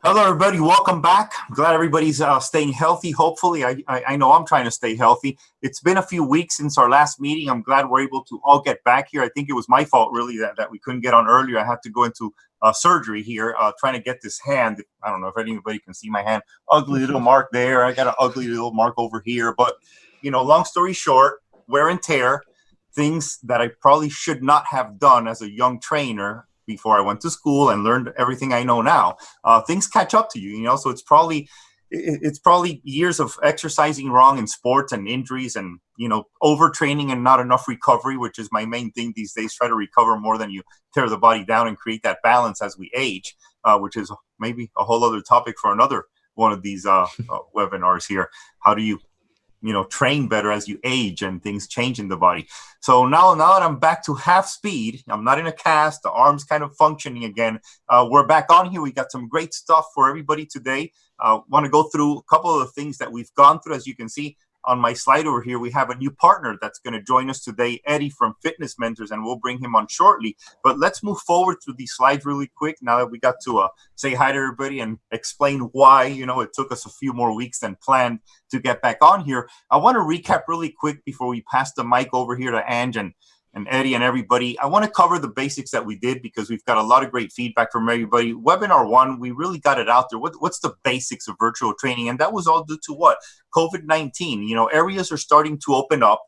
Hello, everybody. Welcome back. I'm glad everybody's staying healthy. Hopefully, I know I'm trying to stay healthy. It's been a few weeks since our last meeting. I'm glad we're able to all get back here. I think it was my fault, really, that we couldn't get on earlier. I had to go into surgery here, trying to get this hand. I don't know if anybody can see my hand. Ugly little mark there. I got an ugly little mark over here. But, long story short, wear and tear, things that I probably should not have done as a young trainer before I went to school and learned everything I know now. Things catch up to you, so it's probably years of exercising wrong in sports and injuries and, overtraining and not enough recovery, which is my main thing these days. Try to recover more than you tear the body down and create that balance as we age, which is maybe a whole other topic for another one of these webinars here. How do you train better as you age and things change in the body? So now that I'm back to half speed, I'm not in a cast, the arm's kind of functioning again. We're back on here. We got some great stuff for everybody today. Want to go through a couple of the things that we've gone through. As you can see on my slide over here, we have a new partner that's going to join us today, Eddie from Fitness Mentors, and we'll bring him on shortly. But let's move forward through these slides really quick now that we got to say hi to everybody and explain why, it took us a few more weeks than planned to get back on here. I want to recap really quick before we pass the mic over here to Angie and Eddie and everybody. I want to cover the basics that we did because we've got a lot of great feedback from everybody. Webinar 1, we really got it out there. What's the basics of virtual training? And that was all due to what? COVID-19. Areas are starting to open up.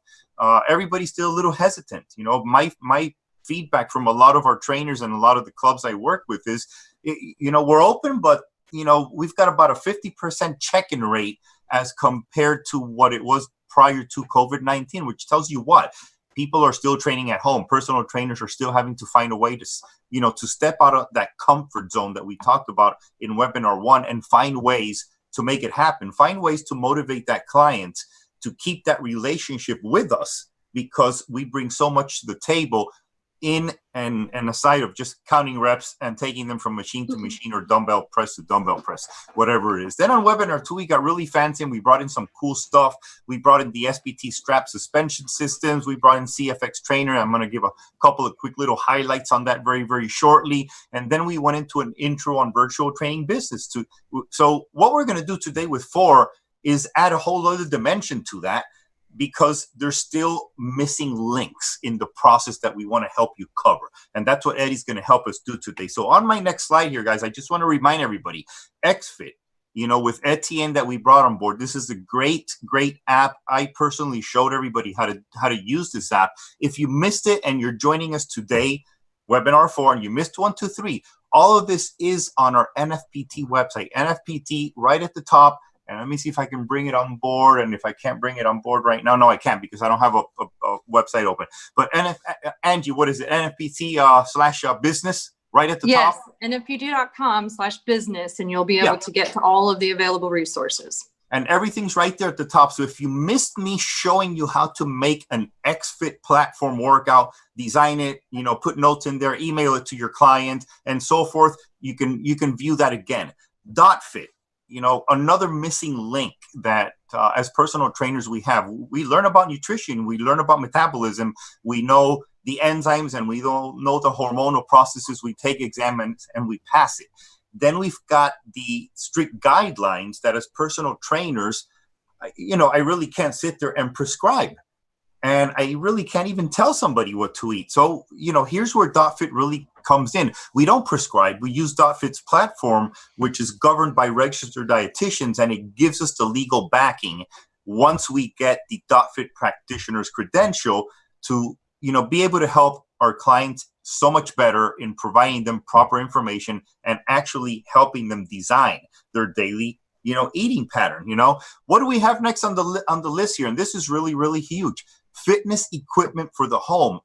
Everybody's still a little hesitant. My feedback from a lot of our trainers and a lot of the clubs I work with is, we're open, but, we've got about a 50% check-in rate as compared to what it was prior to COVID-19, which tells you what? People are still training at home. Personal trainers are still having to find a way to, to step out of that comfort zone that we talked about in webinar 1 and find ways to make it happen. Find ways to motivate that client to keep that relationship with us because we bring so much to the table in and aside of just counting reps and taking them from machine to machine or dumbbell press to dumbbell press, whatever it is. Then on webinar 2, we got really fancy and we brought in some cool stuff. We brought in the SPT strap suspension systems. We brought in CFX trainer. I'm going to give a couple of quick little highlights on that very, very shortly. And then we went into an intro on virtual training business. So what we're going to do today with 4 is add a whole other dimension to that, because there's still missing links in the process that we want to help you cover. And that's what Eddie's going to help us do today. So on my next slide here, guys, I just want to remind everybody, XFit, with Etienne that we brought on board, this is a great, great app. I personally showed everybody how to use this app. If you missed it and you're joining us today, webinar 4, and you missed 1, 2, 3, all of this is on our NFPT website. NFPT right at the top. And let me see if I can bring it on board. And if I can't bring it on board right now, no, I can't because I don't have a website open. But Angie, what is it? NFPT / business right at the top? Yes, nfpt.com/business, and you'll be able to get to all of the available resources. And everything's right there at the top. So if you missed me showing you how to make an XFit platform workout, design it, put notes in there, email it to your client, and so forth, you can view that again. .fit. Another missing link that as personal trainers we have. We learn about nutrition. We learn about metabolism. We know the enzymes and we don't know the hormonal processes. We take exams and we pass it. Then we've got the strict guidelines that as personal trainers, I really can't sit there and prescribe. And I really can't even tell somebody what to eat. So, here's where .fit really comes in. We don't prescribe. We use .fit's platform, which is governed by registered dietitians, and it gives us the legal backing once we get the .fit practitioner's credential to, be able to help our clients so much better in providing them proper information and actually helping them design their daily eating pattern. What do we have next on the list here? And this is really, really huge. Fitness equipment for the home.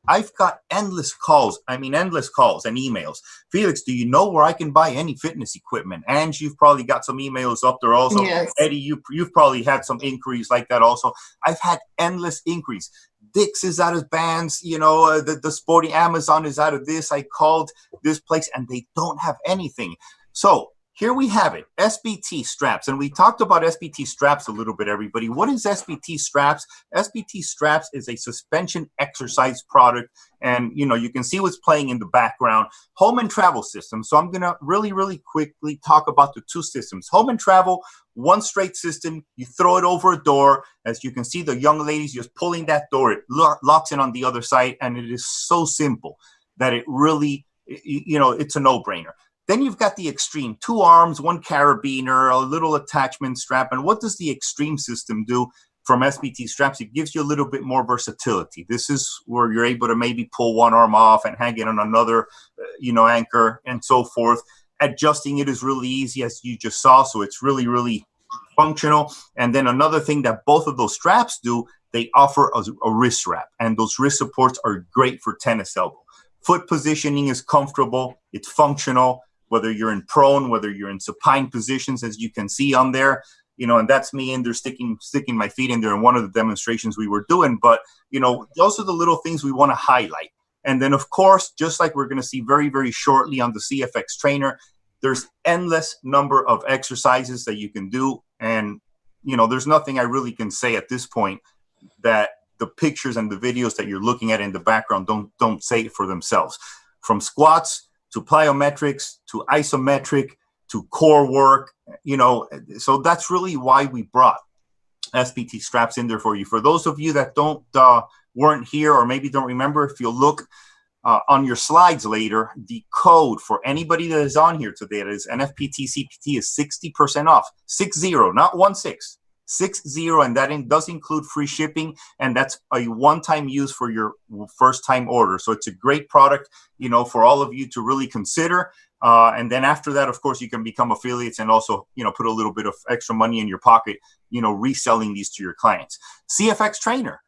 I've got endless calls and emails. Felix, do you know where I can buy any fitness equipment? Angie, you've probably got some emails up there also. Yes. Eddie, you've probably had some inquiries like that also. I've had endless inquiries. Dick's is out of bands, the Sporting Amazon is out of this. I called this place and they don't have anything. So here we have it, SBT straps. And we talked about SBT straps a little bit, everybody. What is SBT straps? SBT straps is a suspension exercise product. And, you know, you can see what's playing in the background. Home and travel system. So I'm going to really quickly talk about the two systems. Home and travel, one straight system. You throw it over a door. As you can see, the young lady's just pulling that door. It locks in on the other side. And it is so simple that it really, you know, it's a no-brainer. Then you've got the extreme, 2 arms, 1 carabiner, a little attachment strap. And what does the extreme system do from SBT straps? It gives you a little bit more versatility. This is where you're able to maybe pull 1 arm off and hang it on another, you know, anchor and so forth. Adjusting it is really easy, as you just saw. So it's really functional. And then another thing that both of those straps do, they offer a wrist wrap. And those wrist supports are great for tennis elbow. Foot positioning is comfortable. It's functional. Whether you're in prone, whether you're in supine positions, as you can see on there, you know, and that's me in there sticking my feet in there in one of the demonstrations we were doing. But, you know, those are the little things we want to highlight. And then, of course, just like we're going to see very shortly on the CFX trainer, there's endless number of exercises that you can do. And, you know, there's nothing I really can say at this point that the pictures and the videos that you're looking at in the background don't say it for themselves. From squats to plyometrics, to isometric, to core work, you know, so that's really why we brought SBT straps in there for you. For those of you that weren't here or maybe don't remember, if you look on your slides later, the code for anybody that is on here today, that is NFPT CPT, is 60% off, 60, not 16. 60, and that does include free shipping, and that's a one-time use for your first-time order. So it's a great product, you know, for all of you to really consider. And then after that, of course, you can become affiliates and also, you know, put a little bit of extra money in your pocket, you know, reselling these to your clients. CFX trainer.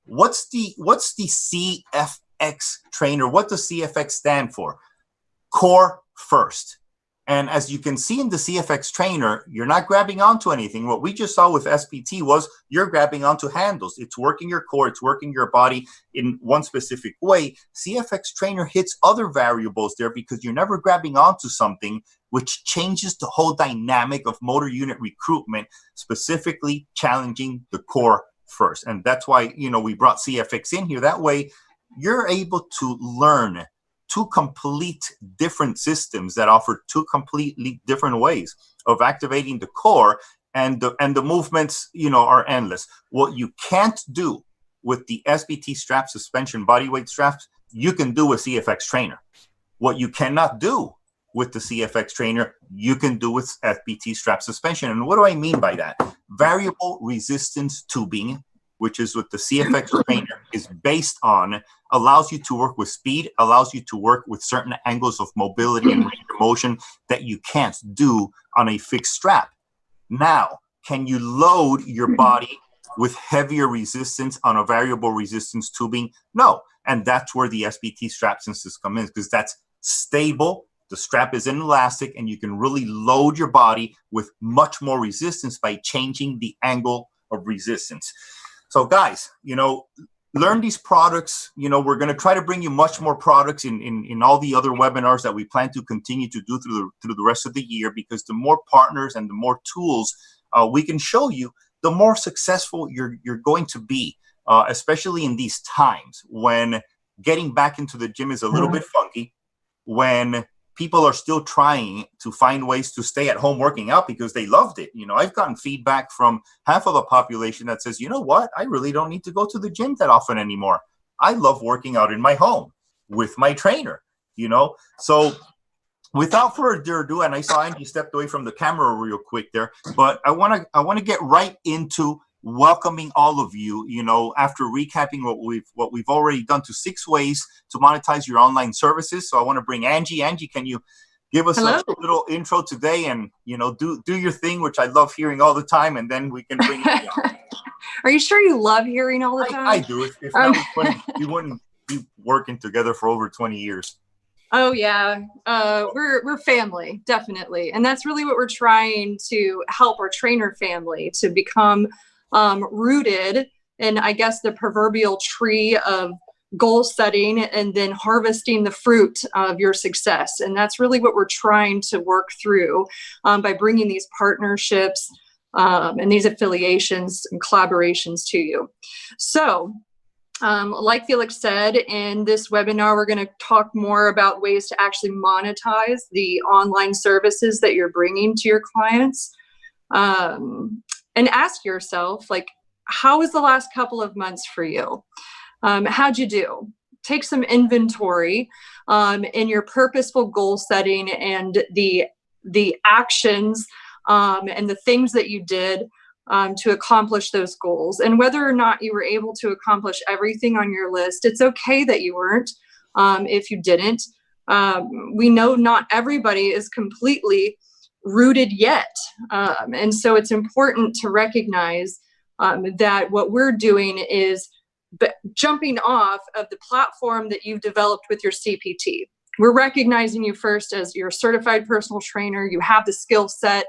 What's the CFX trainer? What does CFX stand for? Core first. And as you can see in the CFX trainer, you're not grabbing onto anything. What we just saw with SBT was you're grabbing onto handles. It's working your core, it's working your body in one specific way. CFX trainer hits other variables there because you're never grabbing onto something, which changes the whole dynamic of motor unit recruitment, specifically challenging the core first. And that's why, you know, we brought CFX in here. That way you're able to learn 2 complete different systems that offer 2 completely different ways of activating the core, and the movements, you know, are endless. What you can't do with the SBT strap suspension bodyweight straps, you can do with CFX trainer. What you cannot do with the CFX trainer, you can do with SBT strap suspension. And what do I mean by that? Variable resistance tubing, which is what the CFX trainer is based on, allows you to work with speed, allows you to work with certain angles of mobility and range of motion that you can't do on a fixed strap. Now, can you load your body with heavier resistance on a variable resistance tubing? No. And that's where the SBT strap systems come in, because that's stable. The strap is inelastic, and you can really load your body with much more resistance by changing the angle of resistance. So guys, you know, learn these products. You know, we're going to try to bring you much more products in all the other webinars that we plan to continue to do through the rest of the year, because the more partners and the more tools we can show you, the more successful you're going to be, especially in these times when getting back into the gym is a little bit funky, when people are still trying to find ways to stay at home working out because they loved it. You know, I've gotten feedback from half of the population that says, you know what, I really don't need to go to the gym that often anymore. I love working out in my home with my trainer, you know. So without further ado, and I saw Angie stepped away from the camera real quick there, but I want to get right into welcoming all of you, you know, after recapping what we've already done, to 6 ways to monetize your online services. So I want to bring Angie. Angie, can you give us a little intro today, and, you know, do your thing, which I love hearing all the time, and then we can bring it on. Are you sure you love hearing all the time? I do. If not, we wouldn't be working together for over 20 years. Oh yeah, we're family, definitely, and that's really what we're trying to help our trainer family to become rooted in, I guess, the proverbial tree of goal setting and then harvesting the fruit of your success. And that's really what we're trying to work through by bringing these partnerships and these affiliations and collaborations to you. So like Felix said, in this webinar, we're going to talk more about ways to actually monetize the online services that you're bringing to your clients. And ask yourself, like, how was the last couple of months for you? How'd you do? Take some inventory in your purposeful goal setting and the actions and the things that you did to accomplish those goals. And whether or not you were able to accomplish everything on your list, it's okay that you weren't if you didn't. We know not everybody is completely rooted yet. And so it's important to recognize that what we're doing is jumping off of the platform that you've developed with your CPT. We're recognizing you first as your certified personal trainer. You have the skill set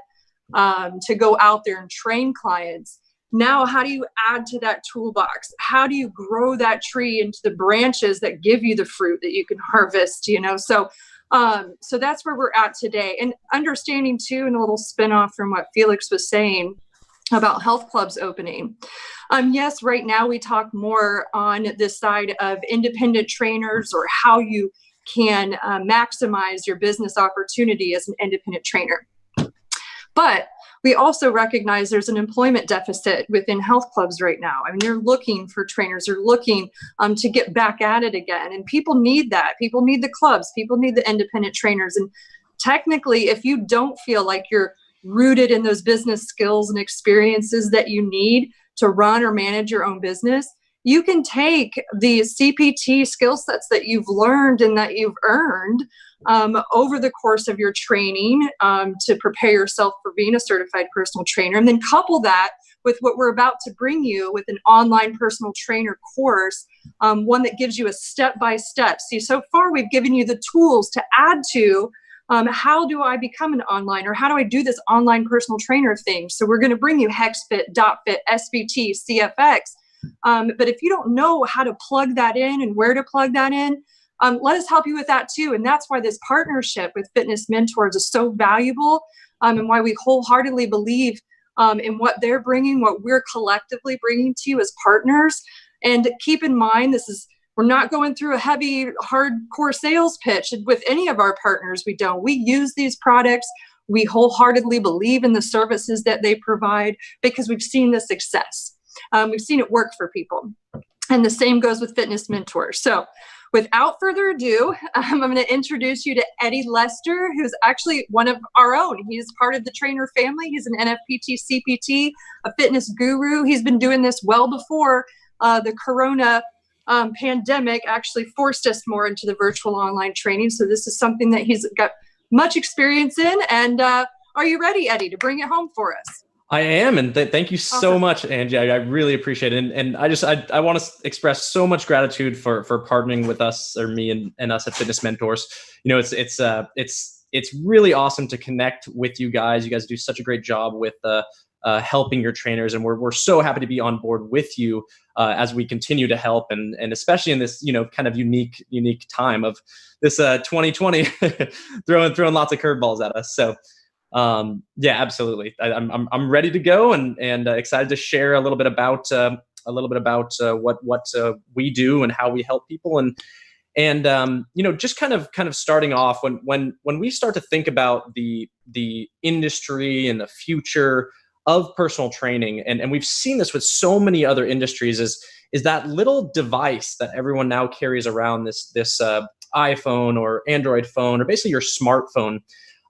to go out there and train clients. Now, how do you add to that toolbox? How do you grow that tree into the branches that give you the fruit that you can harvest? So that's where we're at today. And understanding too, and a little spinoff from what Felix was saying about health clubs opening. Yes, right now we talk more on this side of independent trainers or how you can maximize your business opportunity as an independent trainer. But we also recognize there's an employment deficit within health clubs right now. I mean, they're looking for trainers, they're looking to get back at it again. And people need that. People need the clubs. People need the independent trainers. And technically, if you don't feel like you're rooted in those business skills and experiences that you need to run or manage your own business, you can take the CPT skill sets that you've learned and that you've earned over the course of your training to prepare yourself for being a certified personal trainer, and then couple that with what we're about to bring you with an online personal trainer course, one that gives you a step-by-step. See, so far we've given you the tools to add to how do I become an online, or how do I do this online personal trainer thing? So we're going to bring you HexFit, DotFit, SBT, CFX. But if you don't know how to plug that in and where to plug that in, let us help you with that too. And that's why this partnership with Fitness Mentors is so valuable, and why we wholeheartedly believe in what they're bringing, what we're collectively bringing to you as partners. And keep in mind, we're not going through a heavy, hardcore sales pitch with any of our partners. We don't. We use these products. We wholeheartedly believe in the services that they provide because we've seen the success. We've seen it work for people. And the same goes with Fitness Mentors. So without further ado, I'm going to introduce you to Eddie Lester, who's actually one of our own. He's part of the trainer family. He's an NFPT CPT, a fitness guru. He's been doing this well before the Corona pandemic actually forced us more into the virtual online training. So this is something that he's got much experience in. And are you ready, Eddie, to bring it home for us? I am, and thank you so much, Angie. I really appreciate it, and I want to express so much gratitude for partnering with us, or me and us at Fitness Mentors. It's really awesome to connect with you guys. You guys do such a great job with helping your trainers, and we're so happy to be on board with you as we continue to help, and especially in this kind of unique time of this 2020 throwing lots of curveballs at us. So. Yeah, absolutely. I'm ready to go and excited to share a little bit about what we do and how we help people, and just kind of starting off when we start to think about the industry and the future of personal training, and we've seen this with so many other industries, is that little device that everyone now carries around, this iPhone or Android phone, or basically your smartphone.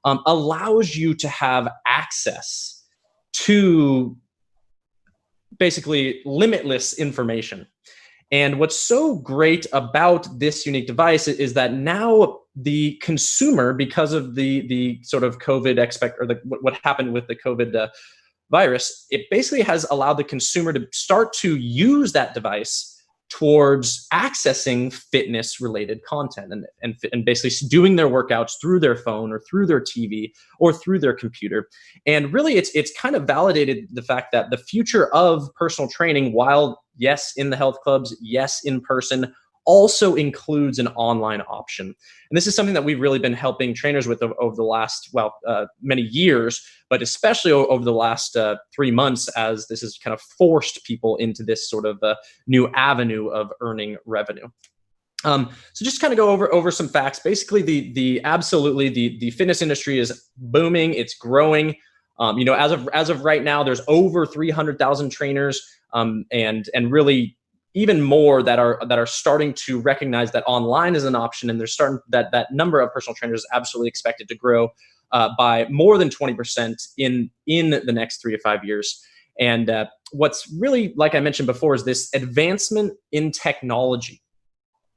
Allows you to have access to basically limitless information. And what's so great about this unique device is that now the consumer, because of the sort of COVID what happened with the COVID virus, it basically has allowed the consumer to start to use that device towards accessing fitness-related content and basically doing their workouts through their phone or through their TV or through their computer. And really, it's kind of validated the fact that the future of personal training, while yes, in the health clubs, yes, in person, also includes an online option. And this is something that we've really been helping trainers with over the last, many years, but especially over the last 3 months, as this has kind of forced people into this sort of new avenue of earning revenue. So just kind of go over some facts. Basically, the fitness industry is booming. It's growing. As of right now, there's over 300,000 trainers, and really even more that are starting to recognize that online is an option, and that number of personal trainers is absolutely expected to grow by more than 20% in the next 3 to 5 years. And what's really, like I mentioned before, is this advancement in technology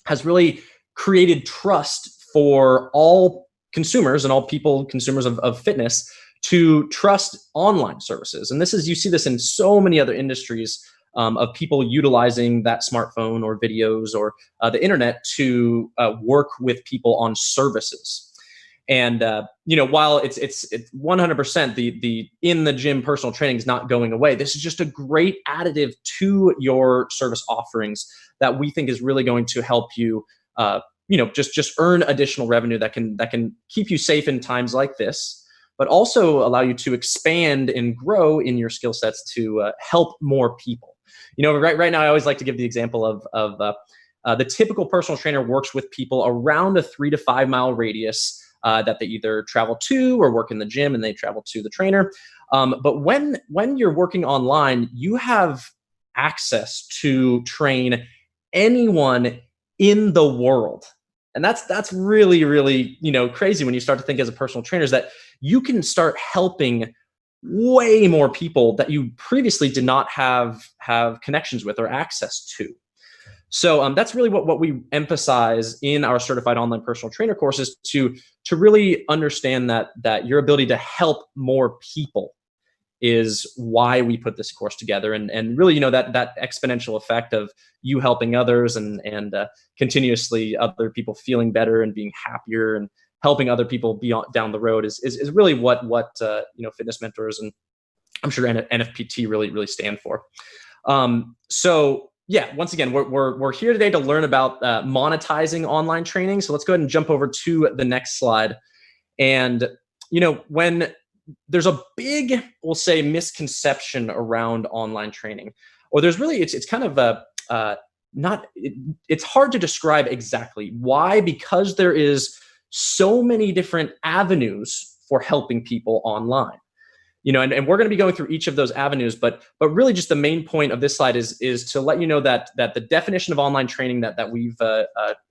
has really created trust for all consumers and all people, consumers of fitness, to trust online services. And you see this in so many other industries, of people utilizing that smartphone or videos or the internet to work with people on services. And while it's 100% the in the gym personal training is not going away, this is just a great additive to your service offerings that we think is really going to help you just earn additional revenue that can keep you safe in times like this, but also allow you to expand and grow in your skill sets to help more people. Right now, I always like to give the example of the typical personal trainer works with people around a 3 to 5 mile radius that they either travel to or work in the gym, and they travel to the trainer. But when you're working online, you have access to train anyone in the world. And that's really, really, crazy when you start to think as a personal trainer, is that you can start helping way more people that you previously did not have connections with or access to. So that's really what we emphasize in our certified online personal trainer courses, to really understand that your ability to help more people is why we put this course together, and really, that exponential effect of you helping others and continuously other people feeling better and being happier and helping other people down the road is really what fitness mentors, and I'm sure NFPT really stand for. So yeah, once again, we're here today to learn about monetizing online training. So let's go ahead and jump over to the next slide. And when there's a big, we'll say, misconception around online training, or there's really, it's kind of it's hard to describe exactly why, because there is so many different avenues for helping people online. And we're going to be going through each of those avenues, but really just the main point of this slide is to let you know that the definition of online training that we've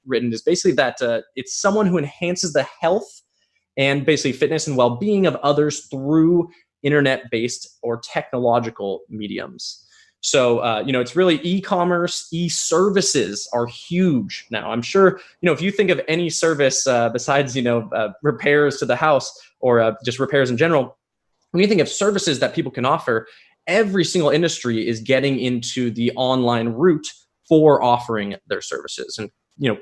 written is basically that it's someone who enhances the health and basically fitness and well-being of others through internet-based or technological mediums. So, it's really e-commerce, e-services are huge now. I'm sure, if you think of any service besides, repairs to the house or just repairs in general, when you think of services that people can offer, every single industry is getting into the online route for offering their services. And,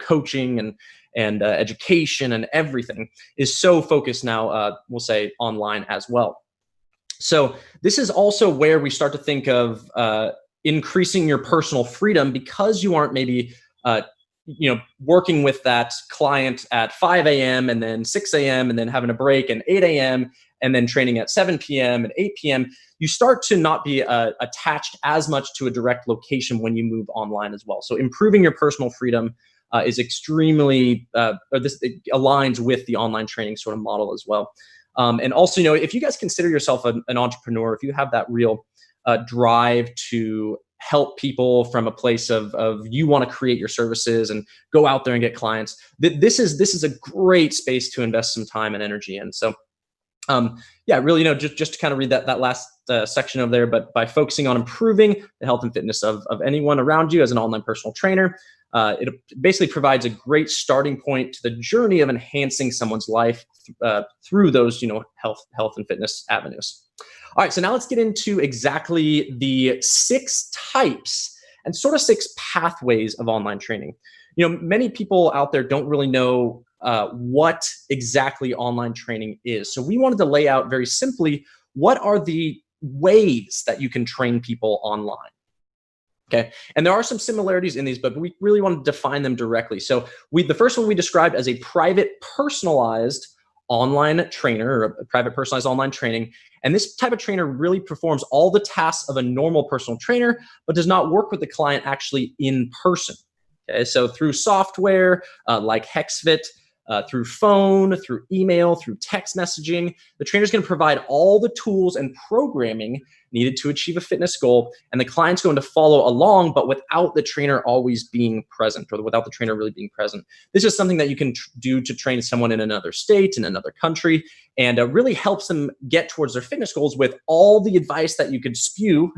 coaching and education and everything is so focused now, we'll say, online as well. So this is also where we start to think of increasing your personal freedom, because you aren't maybe working with that client at 5 a.m. and then 6 a.m. and then having a break and 8 a.m. and then training at 7 p.m. and 8 p.m. You start to not be attached as much to a direct location when you move online as well. So improving your personal freedom is extremely, it aligns with the online training sort of model as well. And also, if you guys consider yourself an entrepreneur, if you have that real drive to help people from a place of you want to create your services and go out there and get clients, this is a great space to invest some time and energy in. So really, just to kind of read that last section over there, but by focusing on improving the health and fitness of anyone around you as an online personal trainer, it basically provides a great starting point to the journey of enhancing someone's life through those, health and fitness avenues. All right, so now let's get into exactly the 6 types and sort of 6 pathways of online training. Many people out there don't really know what exactly online training is. So we wanted to lay out very simply, what are the ways that you can train people online? Okay. And there are some similarities in these, but we really want to define them directly. So the first one we described as a private personalized online trainer, or a private personalized online training. And this type of trainer really performs all the tasks of a normal personal trainer, but does not work with the client actually in person. Okay. So through software like HexFit, through phone, through email, through text messaging, the trainer is going to provide all the tools and programming needed to achieve a fitness goal. And the client's going to follow along, but without the trainer always being present, or without the trainer really being present. This is something that you can do to train someone in another state, in another country, and really helps them get towards their fitness goals with all the advice that you could spew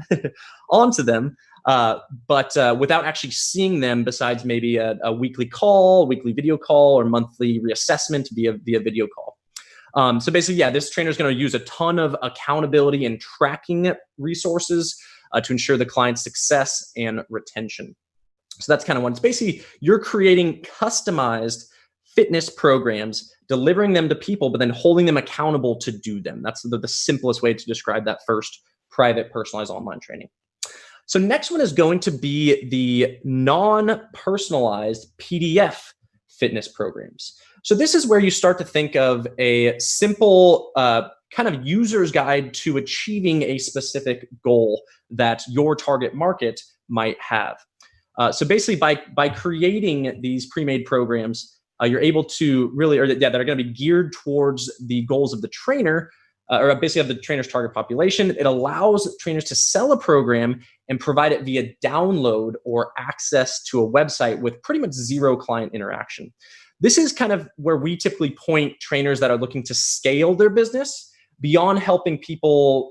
onto them, but without actually seeing them, besides maybe a weekly call, weekly video call, or monthly reassessment via video call. So basically, yeah, this trainer is going to use a ton of accountability and tracking resources to ensure the client's success and retention. So that's kind of one. It's basically you're creating customized fitness programs, delivering them to people, but then holding them accountable to do them. That's the simplest way to describe that first private personalized online training. So next one is going to be the non-personalized PDF fitness programs. So this is where you start to think of a simple kind of user's guide to achieving a specific goal that your target market might have. So basically by creating these pre-made programs, you're able to really, that are going to be geared towards the goals of the trainer, or basically of the trainer's target population. It allows trainers to sell a program and provide it via download or access to a website with pretty much zero client interaction. This is kind of where we typically point trainers that are looking to scale their business beyond helping people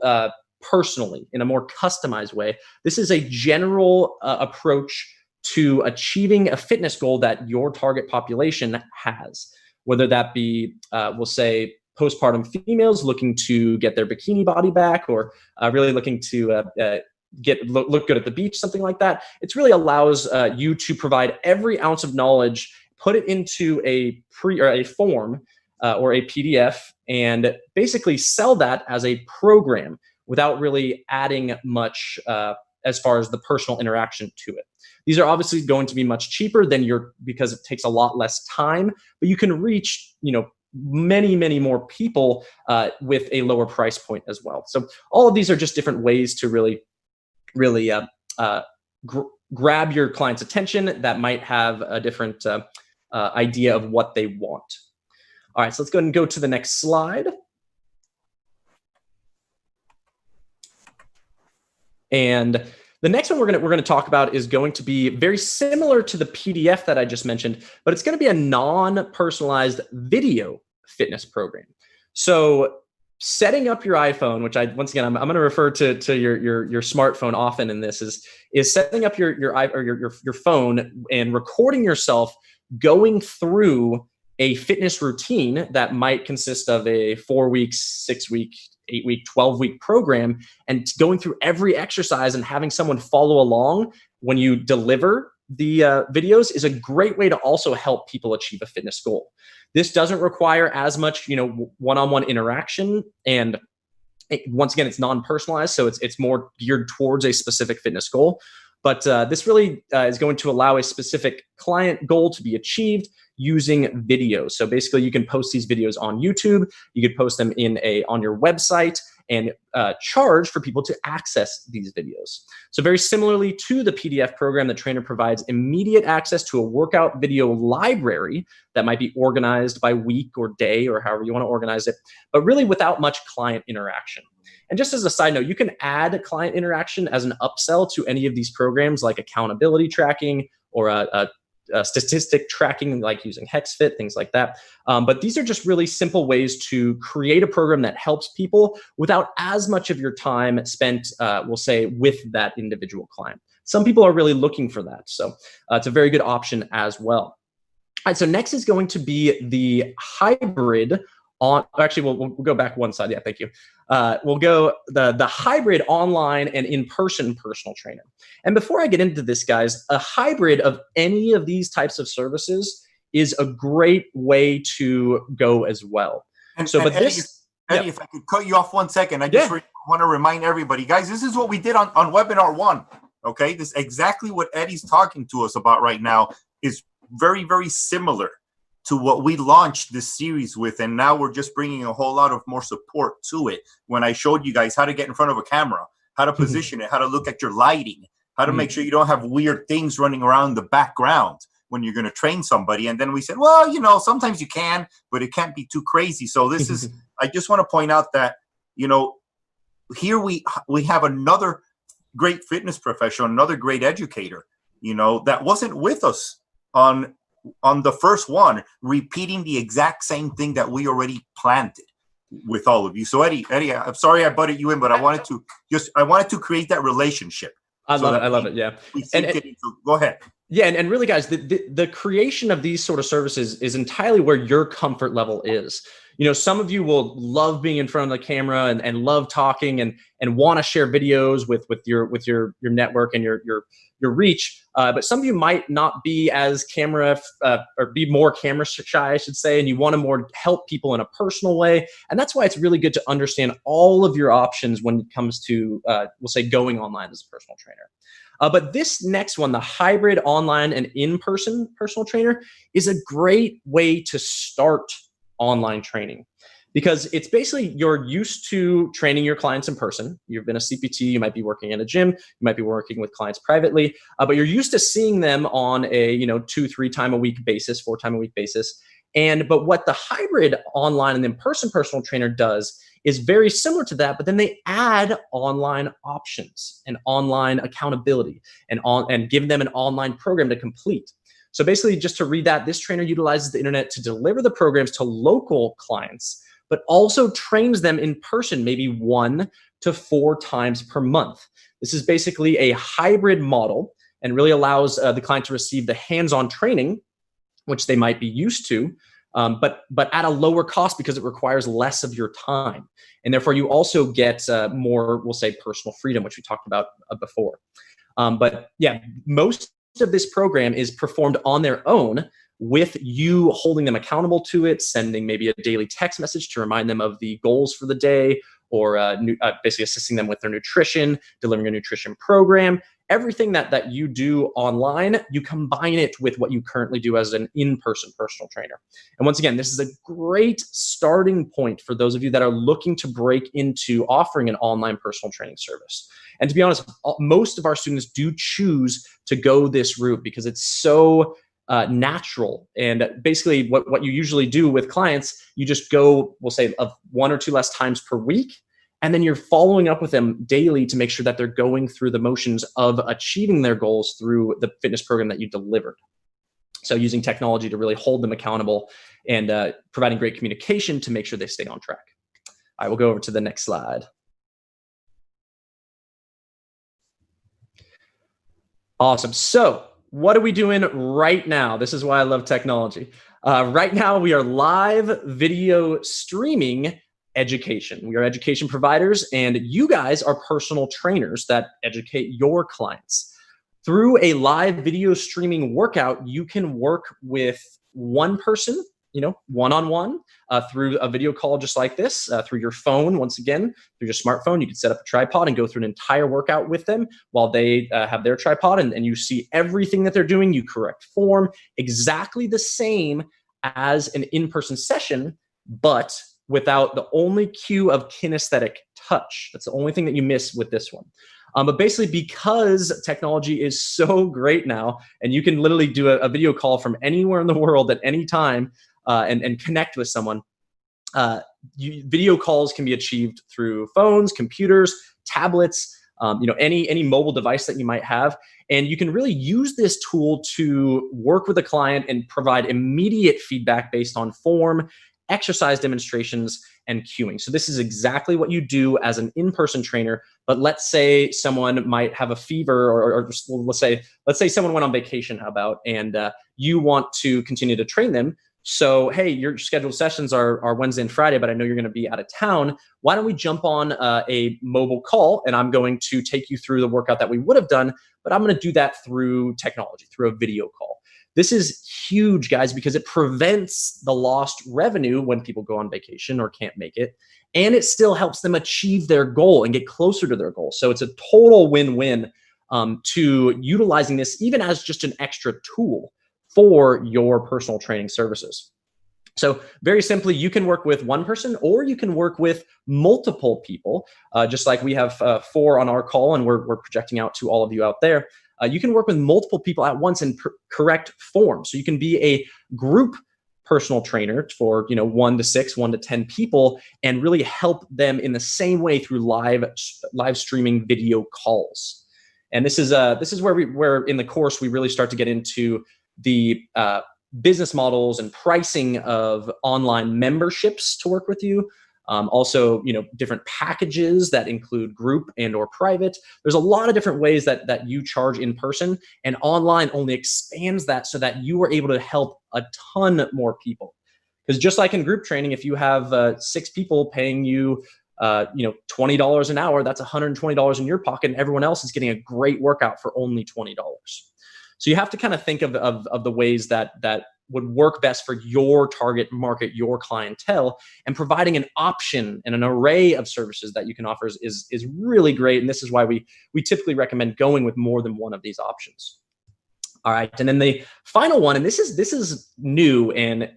personally in a more customized way. This is a general approach to achieving a fitness goal that your target population has, whether that be, we'll say, postpartum females looking to get their bikini body back, or really looking to look good at the beach, something like that. It really allows you to provide every ounce of knowledge, put it into a form or a PDF, and basically sell that as a program without really adding much as far as the personal interaction to it. These are obviously going to be much cheaper than because it takes a lot less time, but you can reach, many, many more people with a lower price point as well. So all of these are just different ways to really grab your client's attention that might have a different idea of what they want. All right, so let's go ahead and go to the next slide. And the next one we're going to talk about is going to be very similar to the PDF that I just mentioned, but it's going to be a non-personalized video fitness program. So setting up your iPhone, which once again I'm going to refer to your smartphone often in this, is setting up your phone and recording yourself going through a fitness routine that might consist of a 4-week, 6-week, 8-week, 12-week program, and going through every exercise and having someone follow along when you deliver the videos is a great way to also help people achieve a fitness goal. This doesn't require as much, one-on-one interaction, and once again, it's non-personalized, so it's more geared towards a specific fitness goal. But this really is going to allow a specific client goal to be achieved using videos. So basically, you can post these videos on YouTube. You could post them on your website and charge for people to access these videos. So very similarly to the PDF program, the trainer provides immediate access to a workout video library that might be organized by week or day or however you want to organize it, but really without much client interaction. And just as a side note, you can add client interaction as an upsell to any of these programs like accountability tracking or a statistic tracking, like using HexFit, things like that. But these are just really simple ways to create a program that helps people without as much of your time spent, we'll say, with that individual client. Some people are really looking for that. So it's a very good option as well. All right, so next is going to be the hybrid actually, we'll go back one side. Yeah, thank you. We'll go the hybrid online and in-person personal trainer. And before I get into this, guys, a hybrid of any of these types of services is a great way to go as well. Eddie, if I could cut you off 1 second, I just want to remind everybody, guys, this is what we did on webinar 1. Okay, this exactly what Eddie's talking to us about right now is very, very similar to what we launched this series with, and now we're just bringing a whole lot of more support to it. When I showed you guys how to get in front of a camera, how to position it, how to look at your lighting, how to make sure you don't have weird things running around the background when you're going to train somebody. And then we said, well, you know, sometimes you can, but it can't be too crazy. So this is, I just want to point out that, you know, here we have another great fitness professional, another great educator, you know, that wasn't with us on the first one, repeating the exact same thing that we already planted with all of you. So Eddie, I'm sorry I butted you in, but I wanted to create that relationship. I love it. Yeah. Go ahead. Yeah. And really, guys, the creation of these sort of services is entirely where your comfort level is. You know, some of you will love being in front of the camera and love talking and want to share videos with your network and your reach. But some of you might not be as camera or be more camera shy, I should say, and you want to more help people in a personal way. And that's why it's really good to understand all of your options when it comes to, we'll say, going online as a personal trainer. But this next one, the hybrid online and in-person personal trainer, is a great way to start online training, because it's basically you're used to training your clients in person. You've been a CPT, you might be working in a gym, you might be working with clients privately, but you're used to seeing them on a 2-3 time a week basis, 4 time a week basis. But what the hybrid online and in-person personal trainer does is very similar to that, but then they add online options and online accountability and give them an online program to complete. So basically, just to read that, this trainer utilizes the internet to deliver the programs to local clients, but also trains them in person, maybe 1 to 4 times per month. This is basically a hybrid model and really allows the client to receive the hands-on training, which they might be used to, but at a lower cost because it requires less of your time. And therefore, you also get more, we'll say, personal freedom, which we talked about before. But yeah, most of this program is performed on their own, with you holding them accountable to it, sending maybe a daily text message to remind them of the goals for the day, or basically assisting them with their nutrition, delivering a nutrition program. Everything that you do online, you combine it with what you currently do as an in-person personal trainer. And once again, this is a great starting point for those of you that are looking to break into offering an online personal training service. And to be honest, most of our students do choose to go this route because it's so natural. And basically what you usually do with clients, you just go, we'll say, of 1 or 2 less times per week. And then you're following up with them daily to make sure that they're going through the motions of achieving their goals through the fitness program that you delivered. So using technology to really hold them accountable and providing great communication to make sure they stay on track. All right, we'll go over to the next slide. Awesome. So what are we doing right now? This is why I love technology. Right now, we are live video streaming education. We are education providers, and you guys are personal trainers that educate your clients. Through a live video streaming workout, you can work with one person, one-on-one, through a video call just like this, through your phone. Once again, through your smartphone, you can set up a tripod and go through an entire workout with them while they have their tripod, and you see everything that they're doing. You correct form, exactly the same as an in-person session, but without the only cue of kinesthetic touch. That's the only thing that you miss with this one. But basically, because technology is so great now, and you can literally do a video call from anywhere in the world at any time and connect with someone, video calls can be achieved through phones, computers, tablets, any mobile device that you might have. And you can really use this tool to work with a client and provide immediate feedback based on form, exercise demonstrations, and cueing. So this is exactly what you do as an in-person trainer. But let's say someone might have a fever, or let's say someone went on vacation, how about, and you want to continue to train them. So, hey, your scheduled sessions are Wednesday and Friday, but I know you're going to be out of town. Why don't we jump on a mobile call, and I'm going to take you through the workout that we would have done, but I'm going to do that through technology, through a video call. This is huge, guys, because it prevents the lost revenue when people go on vacation or can't make it, and it still helps them achieve their goal and get closer to their goal. So it's a total win-win to utilizing this even as just an extra tool for your personal training services. So very simply, you can work with one person or you can work with multiple people, just like we have 4 on our call and we're projecting out to all of you out there. You can work with multiple people at once in correct form. So you can be a group personal trainer for 1 to 6, 1 to 10 people, and really help them in the same way through live streaming video calls. And this is where in the course we really start to get into the business models and pricing of online memberships to work with you. Also, different packages that include group and or private. There's a lot of different ways that you charge in person, and online only expands that so that you are able to help a ton more people. Because just like in group training, if you have 6 people paying you, $20 an hour, that's $120 in your pocket, and everyone else is getting a great workout for only $20. So you have to kind of think of the ways that would work best for your target market, your clientele, and providing an option and an array of services that you can offer is really great. And this is why we typically recommend going with more than one of these options. All right, and then the final one, and this is new, and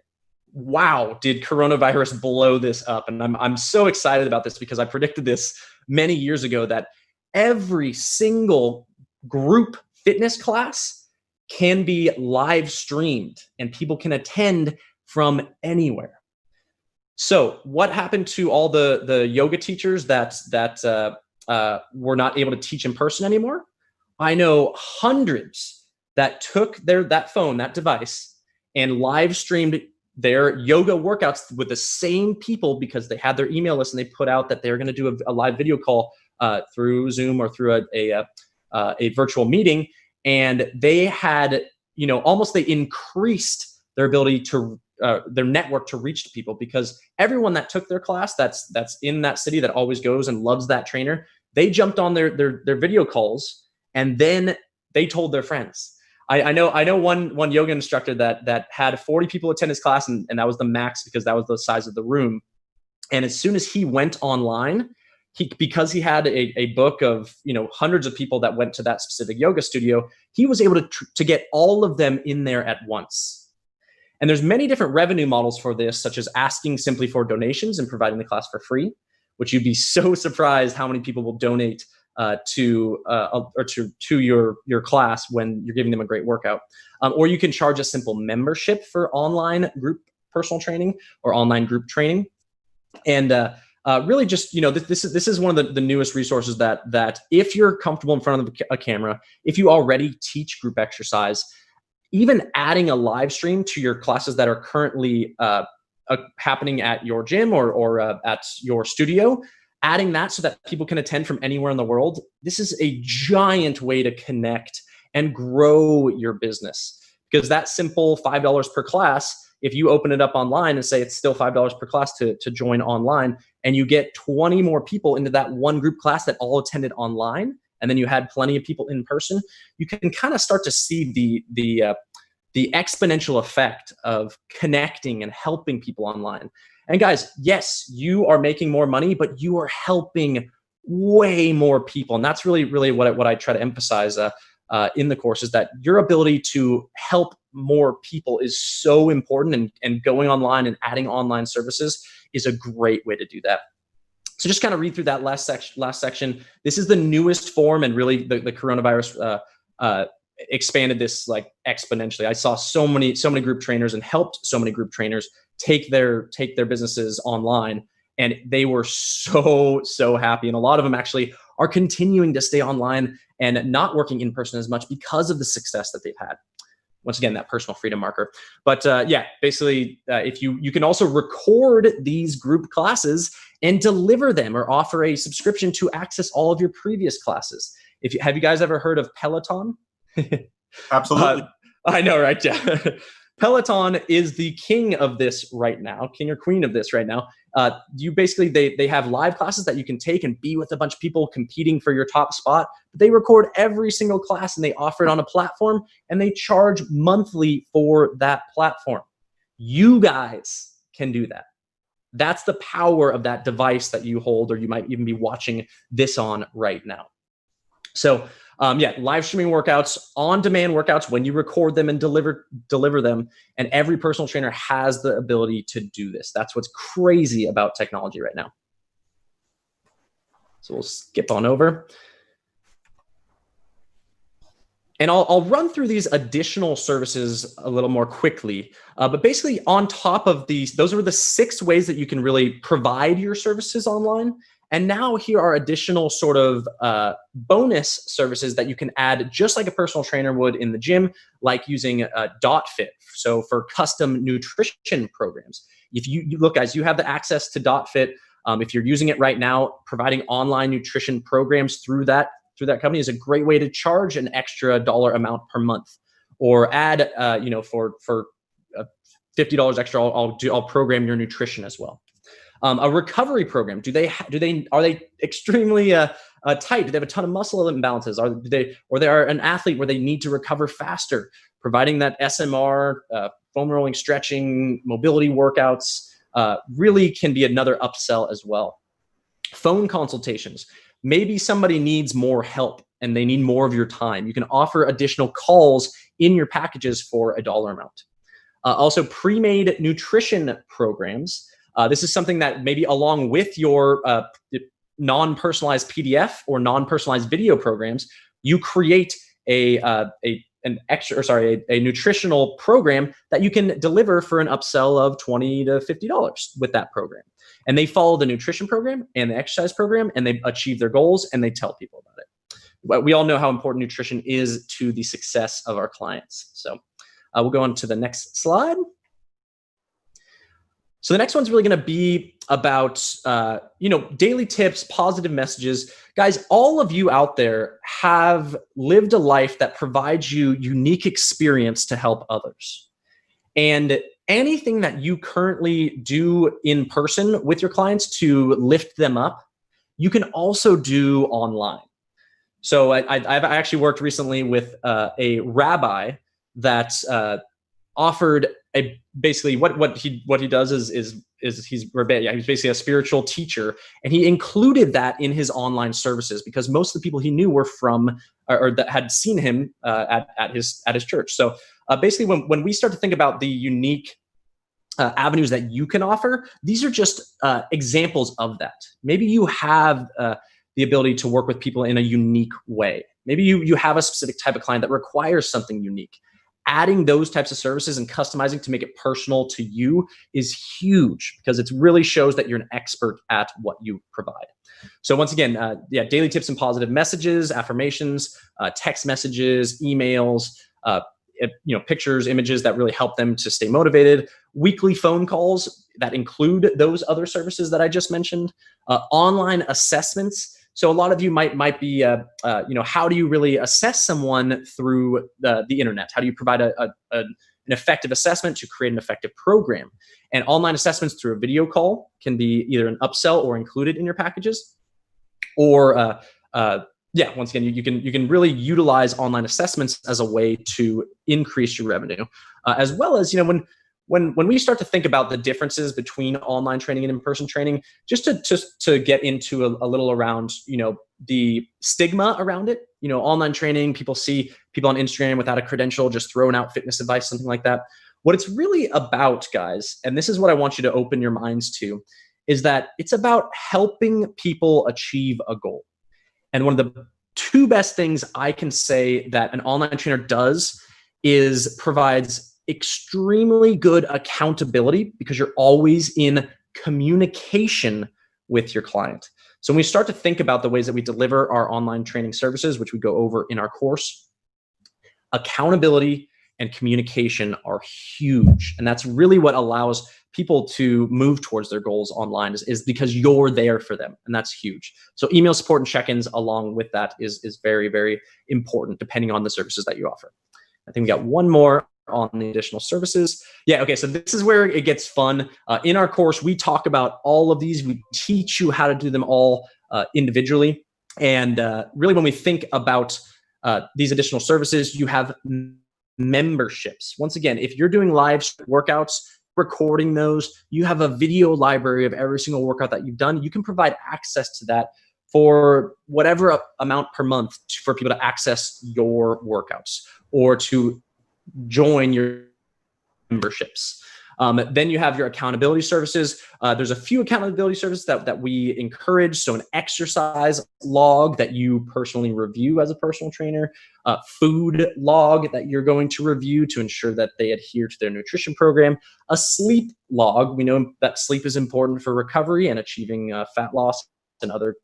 wow, did coronavirus blow this up? And I'm so excited about this because I predicted this many years ago that every single group fitness class can be live streamed and people can attend from anywhere. So what happened to all the yoga teachers that were not able to teach in person anymore? I know hundreds that took that device and live streamed their yoga workouts with the same people because they had their email list and they put out that they're going to do a live video call through Zoom or through a virtual meeting. And they had, they increased their ability to their network to reach people, because everyone that took their class that's in that city that always goes and loves that trainer, they jumped on their video calls and then they told their friends. I know one yoga instructor that had 40 people attend his class, and that was the max because that was the size of the room. And as soon as he went online, because he had a book of hundreds of people that went to that specific yoga studio, he was able to get all of them in there at once. And there's many different revenue models for this, such as asking simply for donations and providing the class for free, which you'd be so surprised how many people will donate to your class when you're giving them a great workout. Or you can charge a simple membership for online group personal training or online group training. And really just, this is one of the newest resources that if you're comfortable in front of a camera, if you already teach group exercise, even adding a live stream to your classes that are currently happening at your gym or at your studio, adding that so that people can attend from anywhere in the world, this is a giant way to connect and grow your business. Because that simple $5 per class, if you open it up online and say it's still $5 per class to join online, and you get 20 more people into that one group class that all attended online, and then you had plenty of people in person, you can kind of start to see the exponential effect of connecting and helping people online. And guys, yes, you are making more money, but you are helping way more people. And that's really, really what I try to emphasize in the course, is that your ability to help more people is so important, and going online and adding online services is a great way to do that. So just kind of read through that last section. This is the newest form, and really the coronavirus expanded this like exponentially. I saw so many group trainers and helped so many group trainers take their businesses online, and they were so happy. And a lot of them actually are continuing to stay online and not working in person as much because of the success that they've had. Once again, that personal freedom marker. But basically, if you can also record these group classes and deliver them, or offer a subscription to access all of your previous classes. Have you guys ever heard of Peloton? Absolutely. I know, right? Yeah. Peloton is the king of this right now, king or queen of this right now. They have live classes that you can take and be with a bunch of people competing for your top spot. But they record every single class and they offer it on a platform, and they charge monthly for that platform. You guys can do that. That's the power of that device that you hold, or you might even be watching this on right now. So Yeah, live streaming workouts, on-demand workouts when you record them and deliver them, and every personal trainer has the ability to do this. That's what's crazy about technology right now. So we'll skip on over. And I'll run through these additional services a little more quickly. But basically, on top of these, those are the 6 ways that you can really provide your services online. And now here are additional sort of bonus services that you can add just like a personal trainer would in the gym, like using .fit. So for custom nutrition programs. If you look, guys, you have the access to .fit. If you're using it right now, providing online nutrition programs through that company is a great way to charge an extra dollar amount per month, or add, for $50 extra, I'll program your nutrition as well. A recovery program. Are they extremely tight? Do they have a ton of muscle imbalances? Or they are an athlete where they need to recover faster? Providing that SMR, foam rolling, stretching, mobility workouts really can be another upsell as well. Phone consultations. Maybe somebody needs more help and they need more of your time. You can offer additional calls in your packages for a dollar amount. Also, pre-made nutrition programs. This is something that maybe along with your non-personalized PDF or non-personalized video programs, you create a nutritional program that you can deliver for an upsell of $20 to $50 with that program. And they follow the nutrition program and the exercise program, and they achieve their goals, and they tell people about it. But we all know how important nutrition is to the success of our clients. So we'll go on to the next slide. So the next one's really going to be about, daily tips, positive messages. Guys, all of you out there have lived a life that provides you unique experience to help others. And anything that you currently do in person with your clients to lift them up, you can also do online. So I've actually worked recently with a rabbi that offered basically what he does is he's basically a spiritual teacher, and he included that in his online services because most of the people he knew were from or that had seen him at his church. So basically, when we start to think about the unique avenues that you can offer, these are just examples of that. Maybe you have the ability to work with people in a unique way. Maybe you have a specific type of client that requires something unique. Adding those types of services and customizing to make it personal to you is huge because it really shows that you're an expert at what you provide. So once again, daily tips and positive messages, affirmations, text messages, emails, pictures, images that really help them to stay motivated, weekly phone calls that include those other services that I just mentioned, online assessments. So a lot of you might be, how do you really assess someone through the internet? How do you provide an effective assessment to create an effective program? And online assessments through a video call can be either an upsell or included in your packages. Or once again, you can really utilize online assessments as a way to increase your revenue, as well as when we start to think about the differences between online training and in-person training, just to get into a little around, the stigma around it. Online training, people see people on Instagram without a credential, just throwing out fitness advice, something like that. What it's really about, guys, and this is what I want you to open your minds to, is that it's about helping people achieve a goal. And one of the 2 best things I can say that an online trainer does is provides extremely good accountability because you're always in communication with your client. So when we start to think about the ways that we deliver our online training services, which we go over in our course, accountability and communication are huge. And that's really what allows people to move towards their goals online is because you're there for them. And that's huge. So email support and check-ins along with that is very, very important depending on the services that you offer. I think we got one more on the additional services. Yeah, okay, so this is where it gets fun. In our course, we talk about all of these. We teach you how to do them all individually. And really, when we think about these additional services, you have memberships. Once again, if you're doing live workouts, recording those, you have a video library of every single workout that you've done. You can provide access to that for whatever amount per month for people to access your workouts or to join your memberships. Then you have your accountability services. There's a few accountability services that we encourage. So an exercise log that you personally review as a personal trainer, food log that you're going to review to ensure that they adhere to their nutrition program, a sleep log. We know that sleep is important for recovery and achieving fat loss and other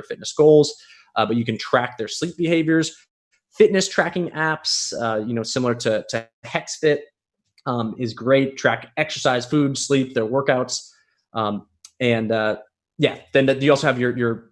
fitness goals, but you can track their sleep behaviors, fitness tracking apps, similar to HexFit. Is great. Track exercise, food, sleep, their workouts. Then you also have your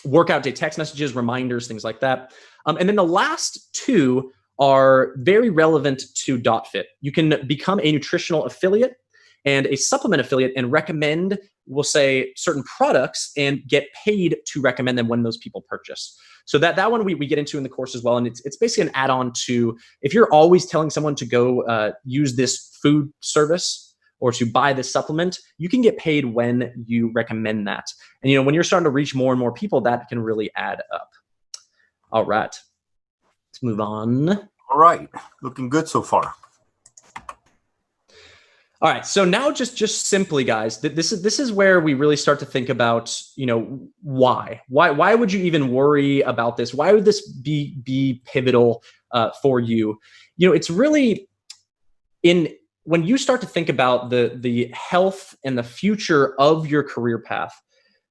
workout day text messages, reminders, things like that. And then the last two are very relevant to DotFit. You can become a nutritional affiliate and a supplement affiliate and recommend, we'll say, certain products and get paid to recommend them when those people purchase. So that one we get into in the course as well. And it's basically an add-on to, if you're always telling someone to go use this food service or to buy this supplement, you can get paid when you recommend that. And when you're starting to reach more and more people, that can really add up. All right, let's move on. All right, looking good so far. All right, so now just simply, guys, this is where we really start to think about, why would you even worry about this? Why would this be pivotal for you? It's really when you start to think about the health and the future of your career path.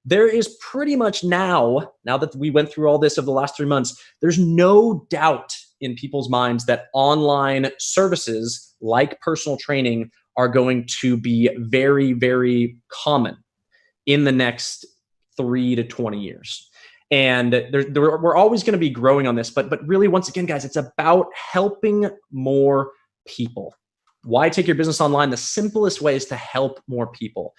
There is pretty much now that we went through all this over the last 3 months, there's no doubt in people's minds that online services like personal training are going to be very, very common in the next 3 to 20 years. And we're always going to be growing on this. But really, once again, guys, it's about helping more people. Why take your business online? The simplest way is to help more people,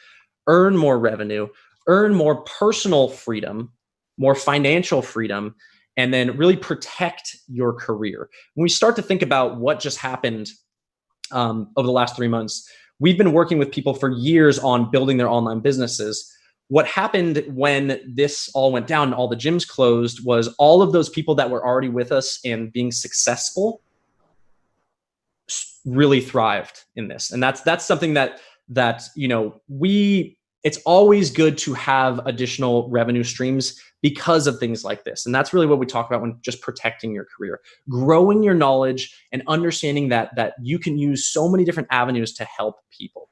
earn more revenue, earn more personal freedom, more financial freedom, and then really protect your career. When we start to think about what just happened over the last 3 months, we've been working with people for years on building their online businesses. What happened when this all went down and all the gyms closed was all of those people that were already with us and being successful really thrived in this. And that's something that it's always good to have additional revenue streams because of things like this. And that's really what we talk about when just protecting your career, growing your knowledge and understanding that you can use so many different avenues to help people.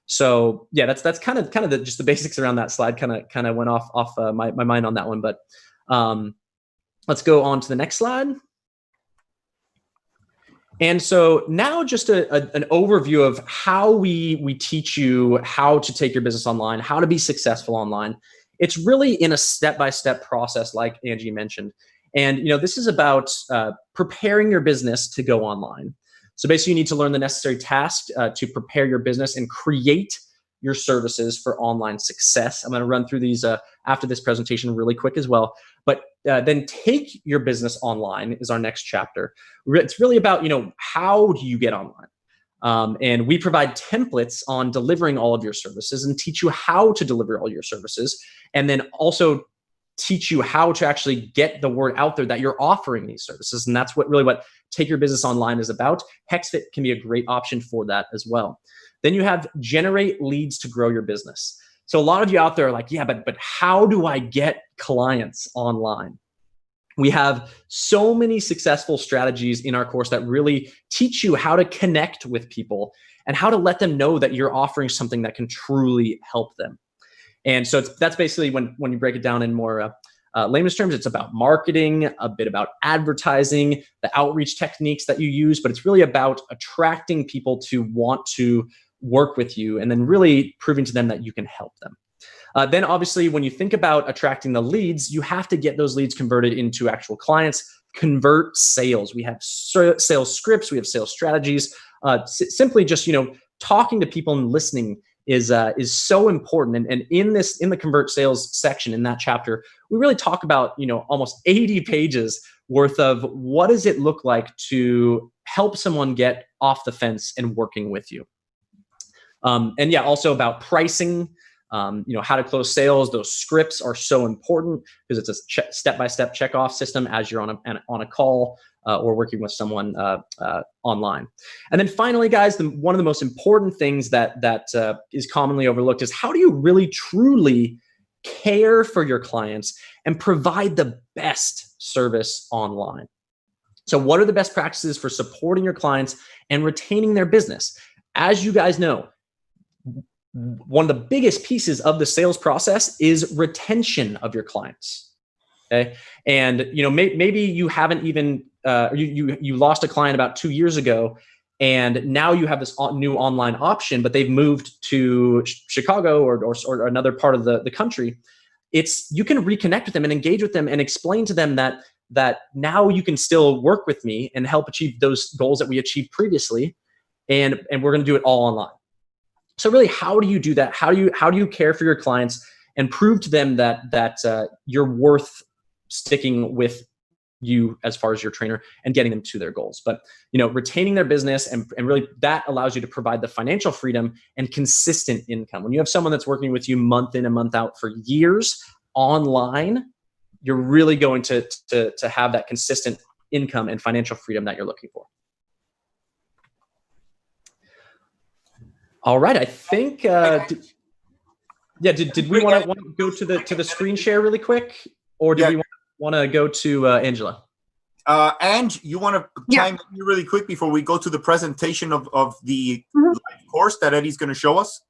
So yeah, that's kind of just the basics around that slide. Kind of went off my mind on that one, but let's go on to the next slide. And so now just an overview of how we teach you how to take your business online, how to be successful online. It's really in a step-by-step process, like Angie mentioned. And this is about preparing your business to go online. So basically, you need to learn the necessary tasks to prepare your business and create your services for online success. I'm going to run through these after this presentation really quick as well. But then take your business online is our next chapter. It's really about, how do you get online? And we provide templates on delivering all of your services and teach you how to deliver all your services. And then also teach you how to actually get the word out there that you're offering these services. And that's what Take Your Business Online is about. HexFit can be a great option for that as well. Then you have generate leads to grow your business. So a lot of you out there are like, yeah, but how do I get clients online? We have so many successful strategies in our course that really teach you how to connect with people and how to let them know that you're offering something that can truly help them. And so that's basically when you break it down in more layman's terms, it's about marketing, a bit about advertising, the outreach techniques that you use, but it's really about attracting people to want to work with you and then really proving to them that you can help them. Then obviously, when you think about attracting the leads, you have to get those leads converted into actual clients, convert sales. We have sales scripts, we have sales strategies. Simply just, talking to people and listening is so important. And in the convert sales section in that chapter, we really talk about, almost 80 pages worth of what does it look like to help someone get off the fence and working with you. And yeah, also about pricing, how to close sales. Those scripts are so important because it's a step-by-step check-off system as you're on a call or working with someone online. And then finally, guys, one of the most important things that is commonly overlooked is how do you really truly care for your clients and provide the best service online? So what are the best practices for supporting your clients and retaining their business? As you guys know, one of the biggest pieces of the sales process is retention of your clients. Okay. And, maybe you haven't even, you lost a client about 2 years ago, and now you have this new online option, but they've moved to Chicago or another part of the country. You can reconnect with them and engage with them and explain to them that now you can still work with me and help achieve those goals that we achieved previously. And we're going to do it all online. So really, how do you do that? How do you care for your clients and prove to them that you're worth sticking with you as far as your trainer and getting them to their goals? But retaining their business and really that allows you to provide the financial freedom and consistent income. When you have someone that's working with you month in and month out for years online, you're really going to have that consistent income and financial freedom that you're looking for. All right, I think. Did we want to go to the screen share really quick, or do we want to go to Angela? Ange, you want to chime in really quick before we go to the presentation of the live course that Eddie's going to show us?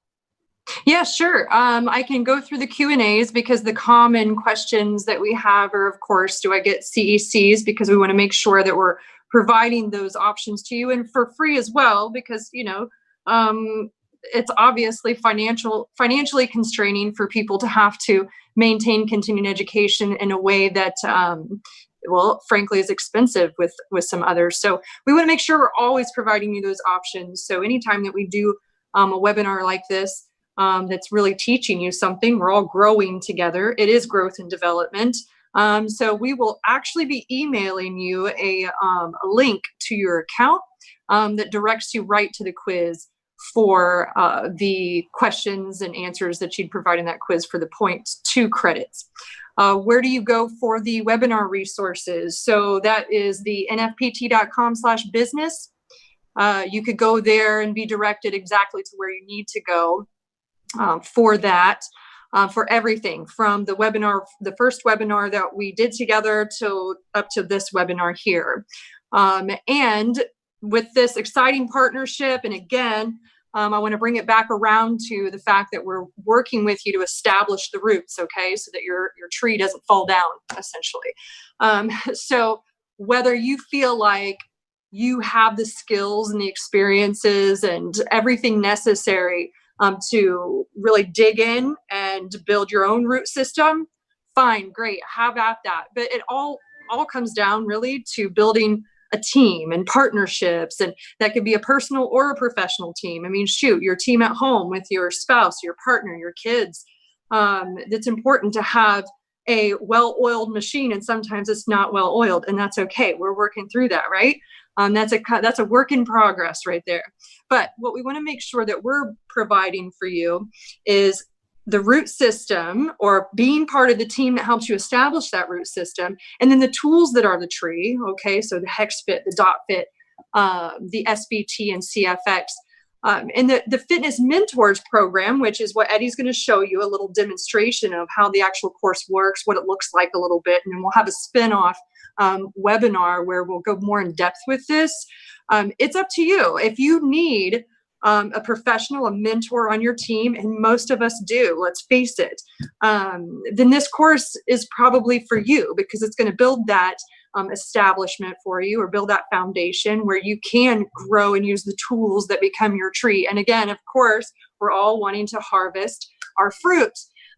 Yeah, sure. I can go through the Q&As because the common questions that we have are, of course, do I get CECs? Because we want to make sure that we're providing those options to you and for free as well, because, it's obviously financially constraining for people to have to maintain continuing education in a way that, frankly, is expensive with some others. So we want to make sure we're always providing you those options. So anytime that we do a webinar like this, that's really teaching you something, we're all growing together. It is growth and development. So we will actually be emailing you a link to your account that directs you right to the quiz for the questions and answers that you'd provide in that quiz for the 0.2 credits. Where do you go for the webinar resources? So that is the nfpt.com/business. You could go there and be directed exactly to where you need to go for that, for everything from the webinar, the first webinar that we did together up to this webinar here. And with this exciting partnership, and again, I want to bring it back around to the fact that we're working with you to establish the roots, okay, so that your tree doesn't fall down, essentially. So whether you feel like you have the skills and the experiences and everything necessary to really dig in and build your own root system, fine, great, have at that. But it all comes down really to building a team and partnerships, and that could be a personal or a professional team. I mean, shoot, your team at home with your spouse, your partner, your kids. It's important to have a well-oiled machine, and sometimes it's not well-oiled, and that's okay. We're working through that, right? That's a work in progress right there. But what we want to make sure that we're providing for you is the root system, or being part of the team that helps you establish that root system, and then the tools that are the tree, okay, so the hex fit, the dot fit, the SBT and CFX, and the Fitness Mentors program, which is what Eddie's going to show you, a little demonstration of how the actual course works, what it looks like a little bit, and then we'll have a spin-off webinar where we'll go more in depth with this. It's up to you. If you need a professional, a mentor on your team, and most of us do, let's face it, then this course is probably for you, because it's going to build that establishment for you, or build that foundation where you can grow and use the tools that become your tree. And again, of course, we're all wanting to harvest our fruit.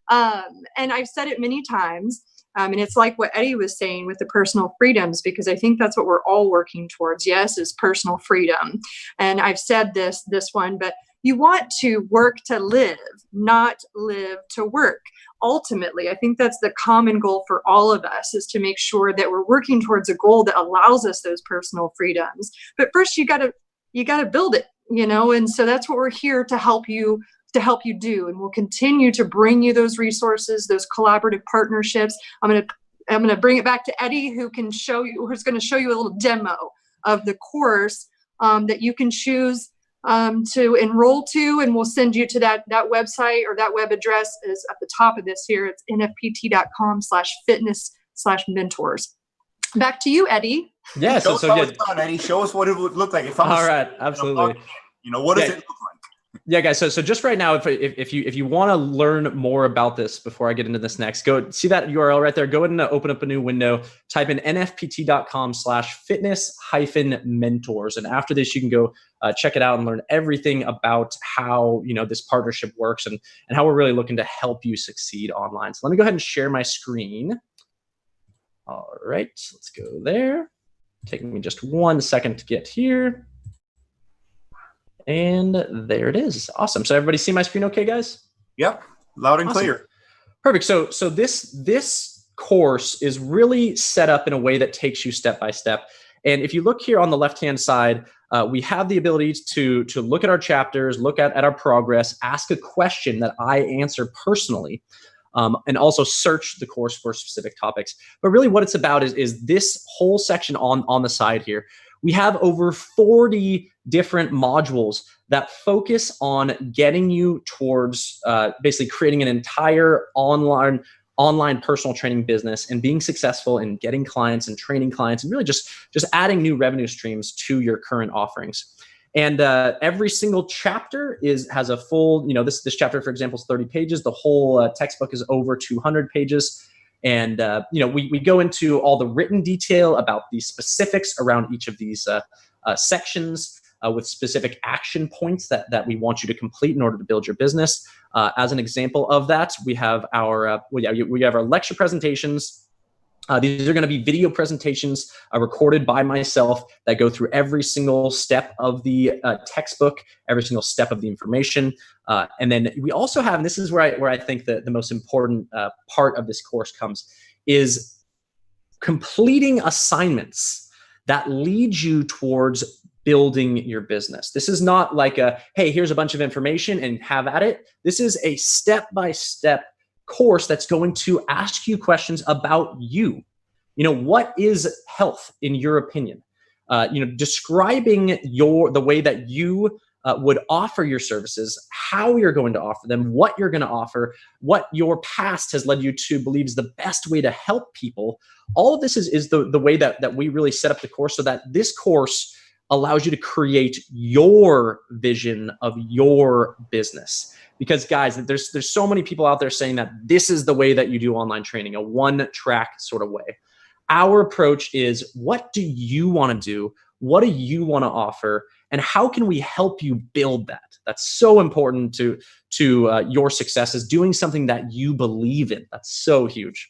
And I've said it many times, and it's like what Eddie was saying with the personal freedoms, because I think that's what we're all working towards. Yes, is personal freedom. And I've said this one, but you want to work to live, not live to work. Ultimately, I think that's the common goal for all of us, is to make sure that we're working towards a goal that allows us those personal freedoms. But first, you got to build it, and so that's what we're here to help you to help you do. And we'll continue to bring you those resources, those collaborative partnerships. I'm going to bring it back to Eddie, who's going to show you a little demo of the course that you can choose to enroll to, and we'll send you to that website, or that web address is at the top of this here. It's nfpt.com/fitness/mentors. Back to you, Eddie. Yeah. Show us how it's done, Eddie. Show us what it would look like. If I'm all right, absolutely. What does it look like? Yeah, guys. So just right now, if you want to learn more about this before I get into this next, go see that URL right there. Go ahead and open up a new window. Type in nfpt.com/fitness-mentors, and after this, you can go check it out and learn everything about how this partnership works and how we're really looking to help you succeed online. So let me go ahead and share my screen. All right, let's go there. Taking me just 1 second to get here. And there it is. Awesome. So everybody see my screen okay, guys? Yep. Loud and clear. Perfect. So this course is really set up in a way that takes you step by step. And if you look here on the left-hand side, we have the ability to look at our chapters, look at our progress, ask a question that I answer personally, and also search the course for specific topics. But really what it's about is this whole section on the side here. We have over 40 different modules that focus on getting you towards basically creating an entire online personal training business and being successful in getting clients and training clients and really just adding new revenue streams to your current offerings. And every single chapter has a full, this chapter, for example, is 30 pages. The whole textbook is over 200 pages. And, we go into all the written detail about the specifics around each of these sections with specific action points that we want you to complete in order to build your business. As an example of that, we have our lecture presentations. These are going to be video presentations recorded by myself that go through every single step of the textbook, every single step of the information. And then we also have, and this is where I think the most important part of this course comes, is completing assignments that lead you towards building your business. This is not like hey, here's a bunch of information and have at it. This is a step-by-step course that's going to ask you questions about you. What is health in your opinion? Describing the way that you would offer your services, how you're going to offer them, what you're going to offer, what your past has led you to believe is the best way to help people. All of this is the way that we really set up the course, so that this course allows you to create your vision of your business. Because guys, there's so many people out there saying that this is the way that you do online training, a one-track sort of way. Our approach is, what do you want to do? What do you want to offer? And how can we help you build that? That's so important to your success, is doing something that you believe in. That's so huge.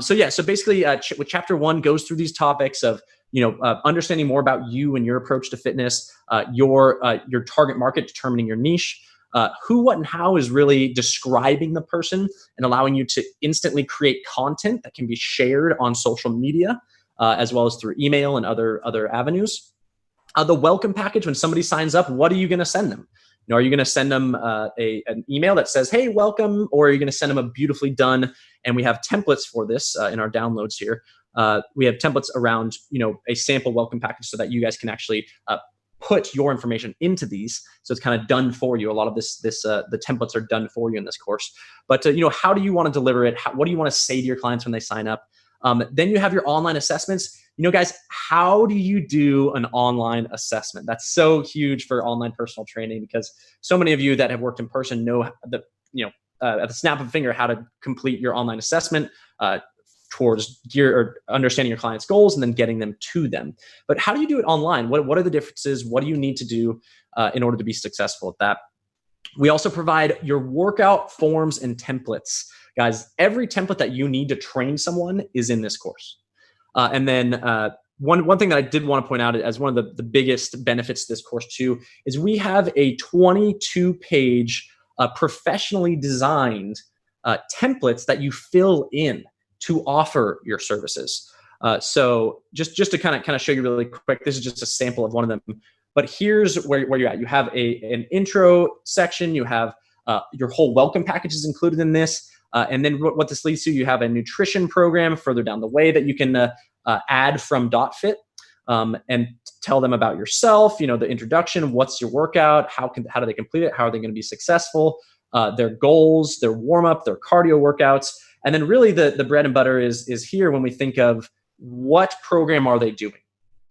So basically with chapter 1 goes through these topics of understanding more about you and your approach to fitness, your target market, determining your niche, who, what, and how is really describing the person and allowing you to instantly create content that can be shared on social media, as well as through email and other avenues. The welcome package, when somebody signs up, what are you going to send them? Are you going to send them an email that says, hey, welcome, or are you going to send them a beautifully done? And we have templates for this in our downloads here. We have templates around, a sample welcome package, so that you guys can actually put your information into these. So it's kind of done for you. A lot of the templates are done for you in this course. But how do you want to deliver it? What do you want to say to your clients when they sign up? Then you have your online assessments. Guys, how do you do an online assessment? That's so huge for online personal training, because so many of you that have worked in person know at the snap of a finger how to complete your online assessment towards understanding your client's goals and then getting them to them. But how do you do it online? What are the differences? What do you need to do in order to be successful at that? We also provide your workout forms and templates. Guys, every template that you need to train someone is in this course. And then one thing that I did want to point out as one of the biggest benefits to this course too, is we have a 22-page professionally designed templates that you fill in to offer your services. So just to kind of show you really quick, this is just a sample of one of them. But here's where you're at. You have an intro section, you have Your whole welcome package is included in this. And then what this leads to, you have a nutrition program further down the way that you can add from .fit, and tell them about yourself, the introduction, what's your workout, how do they complete it, how are they going to be successful, their goals, their warm-up, their cardio workouts. And then really the bread and butter is here when we think of what program are they doing.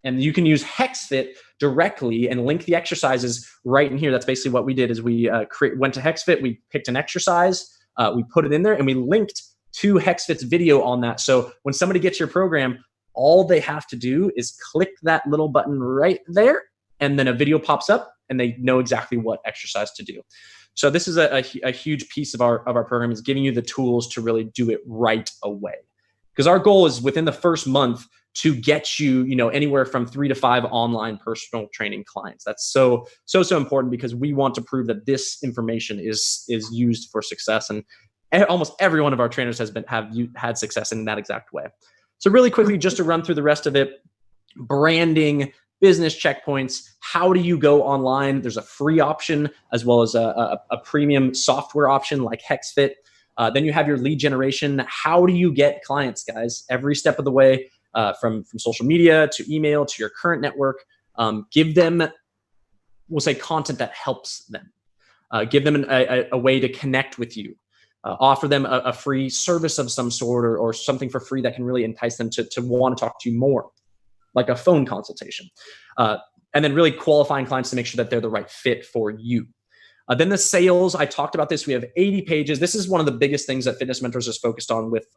And you can use HexFit directly and link the exercises right in here. That's basically what we did is we went to HexFit, we picked an exercise, we put it in there, and we linked to HexFit's video on that. So when somebody gets your program, all they have to do is click that little button right there, and then a video pops up and they know exactly what exercise to do. So this is a huge piece of our program, is giving you the tools to really do it right away. Because our goal is within the first month to get you, anywhere from 3 to 5 online personal training clients. That's so important, because we want to prove that this information is used for success. And almost every one of our trainers have had success in that exact way. So really quickly, just to run through the rest of it: branding, business checkpoints. How do you go online? There's a free option as well as a premium software option like HexFit. Then you have your lead generation. How do you get clients, guys? Every step of the way, from social media to email to your current network. Give them, we'll say, content that helps them. Give them a way to connect with you. Offer them a free service of some sort, or something for free that can really entice them to want to talk to you more, like a phone consultation. And then really qualifying clients to make sure that they're the right fit for you. Then the sales, I talked about this. We have 80 pages. This is one of the biggest things that Fitness Mentors is focused on with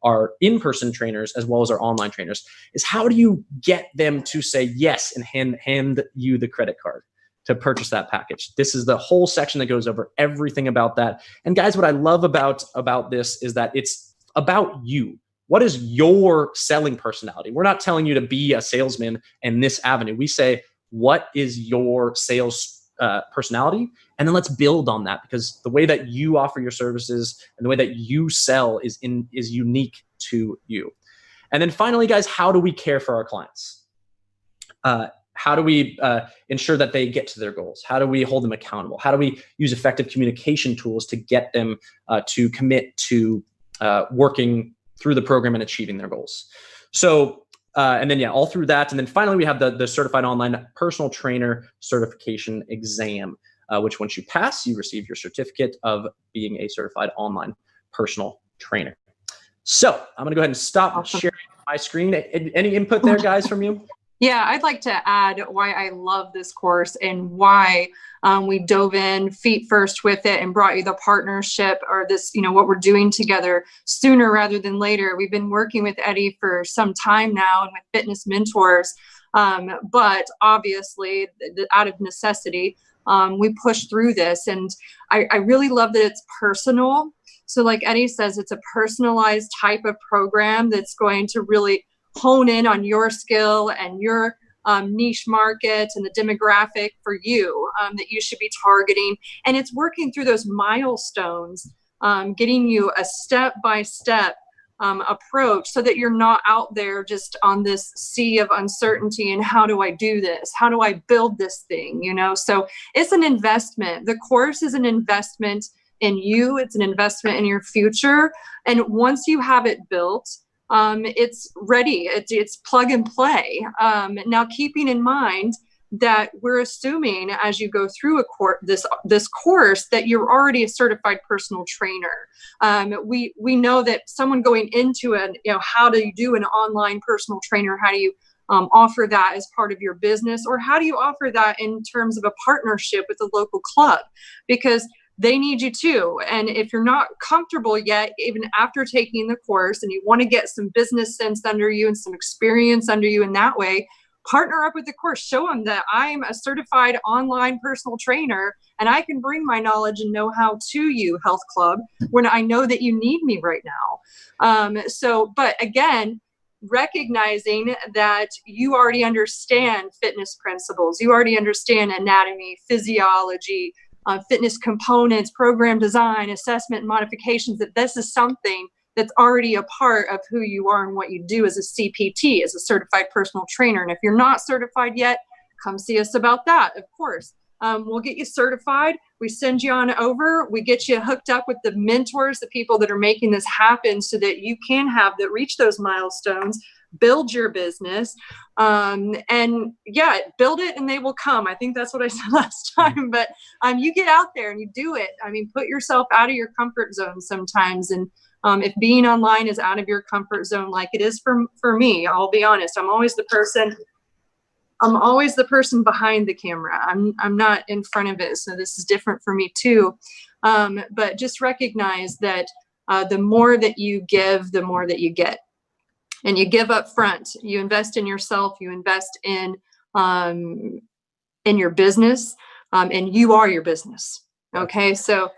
our in-person trainers as well as our online trainers, is how do you get them to say yes and hand you the credit card to purchase that package. This is the whole section that goes over everything about that. And guys, what I love about this is that it's about you. What is your selling personality? We're not telling you to be a salesman in this avenue. We say, what is your sales personality? And then let's build on that, because the way that you offer your services and the way that you sell is unique to you. And then finally, guys, how do we care for our clients? How do we ensure that they get to their goals? How do we hold them accountable? How do we use effective communication tools to get them to commit to working through the program and achieving their goals? So, and then, all through that. And then finally, we have the Certified Online Personal Trainer Certification Exam, which once you pass, you receive your certificate of being a certified online personal trainer. So I'm going to go ahead and stop sharing my screen. Any input there, guys, from you? Yeah, I'd like to add why I love this course and why we dove in feet first with it and brought you the partnership, or this, what we're doing together sooner rather than later. We've been working with Eddie for some time now and with Fitness Mentors, but obviously out of necessity, we pushed through this. And I really love that it's personal. So like Eddie says, it's a personalized type of program that's going to really hone in on your skill and your niche market and the demographic for you that you should be targeting. And it's working through those milestones, getting you a step-by-step approach so that you're not out there just on this sea of uncertainty. And how do I do this? How do I build this thing? So it's an investment. The course is an investment in you. It's an investment in your future. And once you have it built, it's ready. It's plug and play. Now, keeping in mind that we're assuming as you go through this course that you're already a certified personal trainer. We know that someone going into how do you do an online personal trainer? How do you offer that as part of your business, or how do you offer that in terms of a partnership with a local club? Because they need you too. And if you're not comfortable yet, even after taking the course, and you want to get some business sense under you and some experience under you in that way, partner up with the course. Show them that I'm a certified online personal trainer and I can bring my knowledge and know-how to you, health club, when I know that you need me right now. But again, recognizing that you already understand fitness principles, you already understand anatomy, physiology, fitness components, program design, assessment, and modifications, that this is something that's already a part of who you are and what you do as a CPT, as a certified personal trainer. And if you're not certified yet, come see us about that, of course. We'll get you certified. We send you on over. We get you hooked up with the mentors, the people that are making this happen so that you can reach those milestones, build your business. And yeah, build it and they will come. I think that's what I said last time, but you get out there and you do it. I mean, put yourself out of your comfort zone sometimes. And if being online is out of your comfort zone, like it is for me, I'll be honest, I'm always the person behind the camera. I'm not in front of it. So this is different for me too. But just recognize that the more that you give, the more that you get. And you give up front. You invest in yourself. You invest in your business, and you are your business. Okay, so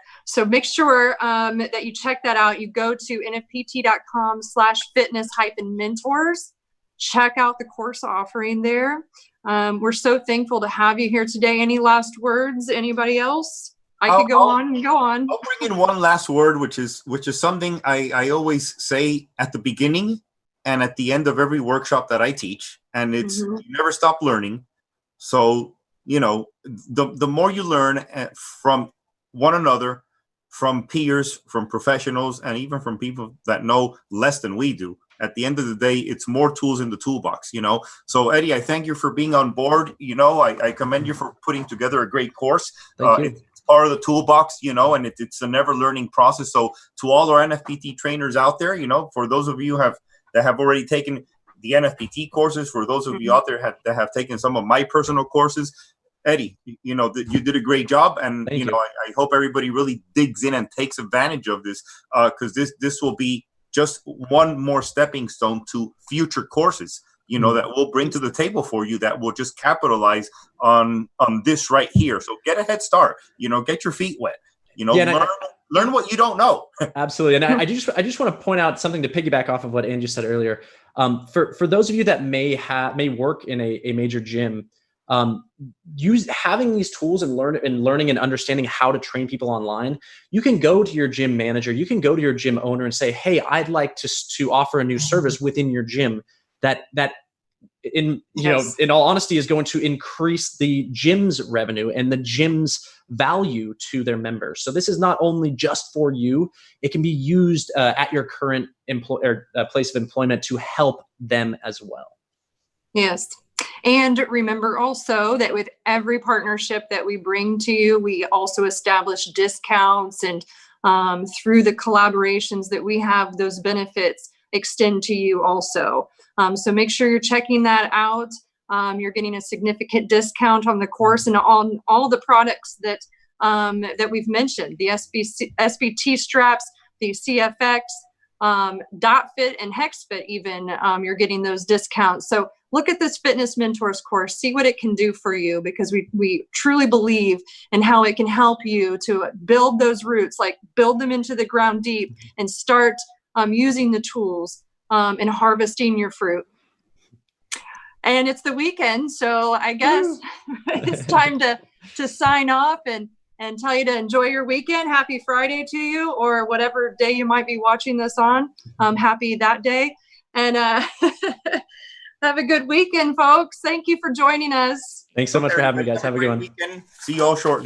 make sure that you check that out. You go to nfpt.com/fitness-mentors. Check out the course offering there. We're so thankful to have you here today. Any last words? Anybody else? I could go on and go on. I'll bring in one last word, which is something I always say at the beginning and at the end of every workshop that I teach, and it's you never stop learning. So, the more you learn from one another, from peers, from professionals, and even from people that know less than we do, at the end of the day, it's more tools in the toolbox, So, Eddie, I thank you for being on board. I commend you for putting together a great course. Thank you. It's part of the toolbox, and it's a never learning process. So to all our NFPT trainers out there, for those of you that have already taken the NFPT courses, for those of you out there that have taken some of my personal courses, Eddie, you did a great job, and I hope everybody really digs in and takes advantage of this, because this will be just one more stepping stone to future courses, that we'll bring to the table for you, that will just capitalize on this right here. So get a head start, get your feet wet, learn what you don't know. Absolutely. And I just want to point out something to piggyback off of what Angie said earlier. For those of you that may work in a major gym, having these tools and learning and understanding how to train people online, you can go to your gym manager, you can go to your gym owner and say, hey, I'd like to offer a new service within your gym that in all honesty is going to increase the gym's revenue and the gym's value to their members. So this is not only just for you, it can be used at your current place of employment to help them as well. Yes. And remember also that with every partnership that we bring to you, we also establish discounts, and through the collaborations that we have, those benefits extend to you also. So make sure you're checking that out. You're getting a significant discount on the course and on all the products that we've mentioned, the SBT straps, the CFX, .fit and HexFit even, you're getting those discounts. So look at this Fitness Mentors course, see what it can do for you, because we truly believe in how it can help you to build those roots, like build them into the ground deep and start using the tools and harvesting your fruit. And it's the weekend, so I guess it's time to sign off and tell you to enjoy your weekend. Happy Friday to you, or whatever day you might be watching this on. Happy that day. And have a good weekend, folks. Thank you for joining us. Thanks so much for having me, guys. Have a good one. Weekend. See you all shortly.